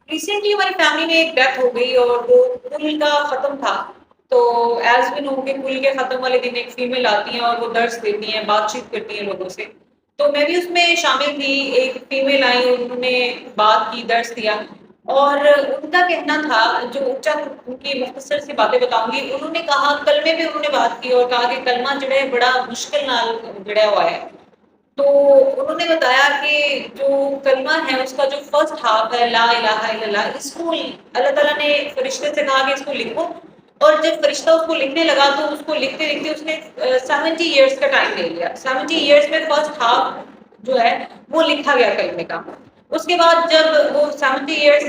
Recently ہماری family میں ایک ڈیتھ ہو گئی اور وہ کل کا ختم تھا. تو ایز وی نو کہ کل کے ختم والے دن ایک فیمیل آتی ہیں اور وہ درس دیتی ہیں، بات چیت کرتی ہیں لوگوں سے. تو میں بھی اس میں شامل تھی. ایک فیمیل آئی اور انہوں نے بات کی، درس دیا. اور ان کا کہنا تھا، جو چند ان کی مختصر سی باتیں بتاؤں گی. انہوں نے کہا، کلمے میں انہوں نے بات کی اور کہا کہ کلمہ جو ہے بڑا مشکل نال جڑا ہوا ہے. تو انہوں نے بتایا کہ جو کلمہ ہے اس کا جو فرسٹ ہاف ہے لا الہ الا اللہ، اس کو اللہ تعالیٰ نے فرشتے سے کہا کہ اس کو لکھو. اور جب فرشتہ اس کو لکھنے لگا تو اس کو لکھتے لکھتے اس نے 70 ایئرس کا ٹائم لے لیا. 70 ایئرس میں فرسٹ ہاف جو ہے وہ لکھا گیا کلمے کا. اس کے بعد جب وہ 70 ایئرس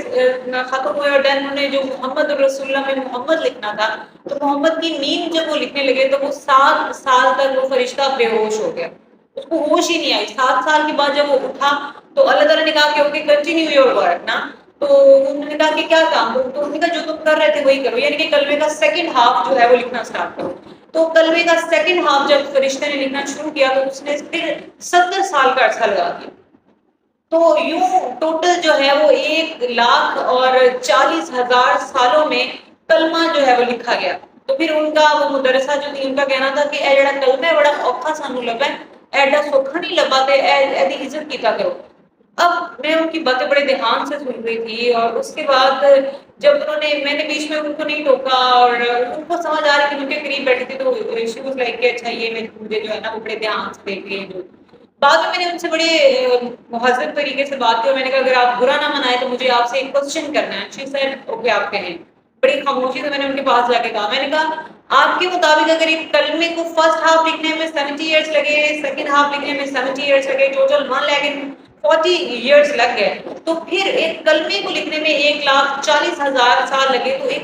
ختم ہوئے اور دین انہوں نے جو محمد رسول اللہ میں محمد لکھنا تھا، تو محمد کی میم جب وہ لکھنے لگے تو وہ 7 سال تک وہ فرشتہ بے ہوش ہو گیا. اس کو ہوش ہی نہیں آئی. 7 سال کے بعد جب وہ اٹھا تو اللہ تعالیٰ نے کہا کہ اوکے کنٹینیو یور ورک نا. تو انہوں نے کہا کہ کیا کام؟ تو انہوں نے کہا جو تم کر رہے تھے وہی کرو، یعنی کہ کلمے کا سیکنڈ ہاف جو ہے وہ لکھنا اسٹارٹ کرو. تو کلمے کا سیکنڈ ہاف جب فرشتے نے لکھنا شروع کیا تو اس نے پھر 70 سال کا عرصہ لگا دیا. تو یوں ٹوٹل جو ہے وہ 1,40,000 سالوں میں کلمہ جو ہے وہ لکھا گیا. تو پھر ان کا وہ مدرسہ جو تھی ان کا کہنا تھا کہ اے جڑا کلمہ ہے بڑا اوکھا سانو لگا ہے، ایڈا سوکھا نہیں لبا تے ایدی عزت کیتا کرو. اب میں ان کی باتیں بڑے دھیان سے سن رہی تھی اور اس کے بعد جب انہوں نے، میں نے بیچ میں ان کو نہیں ٹوکا اور ان کو سمجھ آ رہی کہ ان کے قریب بیٹھی تھی تو شی واز لائک کہ اچھا یہ مجھے جو ہے نا وہ بڑے دھیان سے دیکھ رہی ہیں. جو بعد میں نے ان سے بڑے مہذب طریقے سے بات کی اور میں نے کہا اگر آپ برا نہ منائے تو مجھے آپ سے ایک کوسچن کرنا ہے. شی سیڈ اوکے آپ کہیں. بڑی خاموشی سے میں نے ان کے پاس جا کے کہا، میں نے کہا آپ کے مطابق اگر ایک کلمے کو فرسٹ ہاف لکھنے میں 70 ایئرس لگے، سیکنڈ ہاف لکھنے میں 70 ایئرس لگے، ٹوٹل 1,40 ایئرس لگ گئے، تو پھر ایک کلمے کو لکھنے میں 1,40,000 سال لگے، تو ایک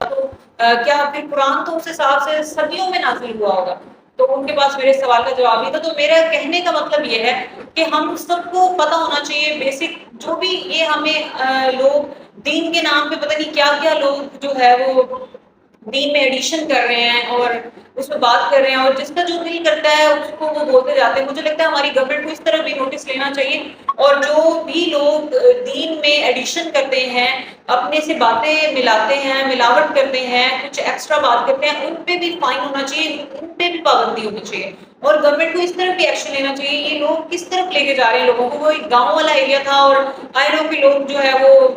تو کیا پھر قرآن تو اس حساب سے صدیوں میں نازل ہوا ہوگا؟ تو ان کے پاس میرے سوال کا جواب نہیں تھا. تو میرا کہنے کا مطلب یہ ہے کہ ہم سب کو پتہ ہونا چاہیے بیسک جو بھی یہ ہمیں لوگ دین کے نام پہ پتہ نہیں کیا کیا لوگ جو ہے وہ دین میں ایڈیشن کر رہے ہیں اور اس میں بات کر رہے ہیں اور جس کا جو دل کرتا ہے اس کو وہ بولتے جاتے ہیں. مجھے لگتا ہے ہماری گورنمنٹ کو اس طرح بھی نوٹس لینا چاہیے اور جو بھی لوگ دین میں ایڈیشن کرتے ہیں، اپنے سے باتیں ملاتے ہیں، ملاوٹ کرتے ہیں، کچھ ایکسٹرا بات کرتے ہیں، ان پہ بھی فائن ہونا چاہیے، ان پہ بھی پابندی ہونی چاہیے اور گورنمنٹ کو اس طرح بھی ایکشن لینا چاہیے. یہ لوگ کس طرف لے کے جا رہے ہیں لوگوں کو؟ وہ ایک گاؤں والا ایریا تھا اور آئی نو کہ لوگ جو ہے وہ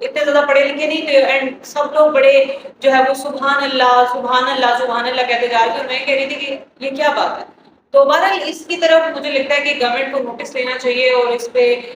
اتنے زیادہ پڑھے لکھے نہیں تھے اینڈ سب لوگ بڑے جو ہے وہ سبحان اللہ سبحان اللہ سبحان اللہ کہتے جا رہے تھے اور میں کہہ رہی تھی کہ یہ کیا بات ہے. تو بہرحال اس کی طرف مجھے لگتا ہے کہ گورنمنٹ کو نوٹس لینا چاہیے اور اس پہ